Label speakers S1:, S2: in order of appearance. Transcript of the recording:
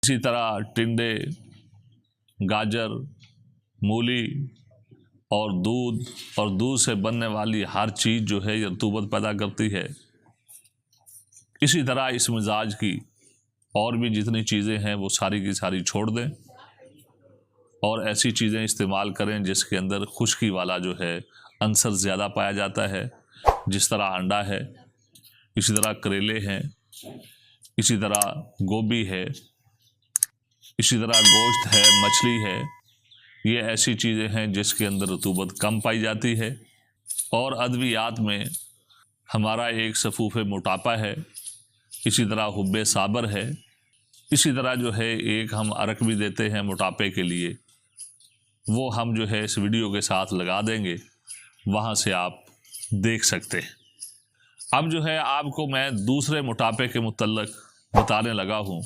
S1: इसी तरह टिंडे, गाजर, मूली और दूध से बनने वाली हर चीज़ जो है ये रतूबत पैदा करती है। इसी तरह इस मिजाज की और भी जितनी चीज़ें हैं वो सारी की सारी छोड़ दें और ऐसी चीज़ें इस्तेमाल करें जिसके अंदर खुश्की वाला जो है अंसर ज़्यादा पाया जाता है। जिस तरह अंडा है, इसी तरह करेले हैं, इसी तरह गोभी है, इसी तरह गोश्त है, मछली है। ये ऐसी चीज़ें हैं जिसके अंदर रतूबत कम पाई जाती है। और अद्वियात में हमारा एक सफ़ूफ़े मोटापा है, इसी तरह हुब्बे साबर है, इसी तरह जो है एक हम अरक भी देते हैं मोटापे के लिए, वो हम जो है इस वीडियो के साथ लगा देंगे, वहाँ से आप देख सकते हैं। अब जो है आपको मैं दूसरे मोटापे के मुतल्लिक़ बताने लगा हूँ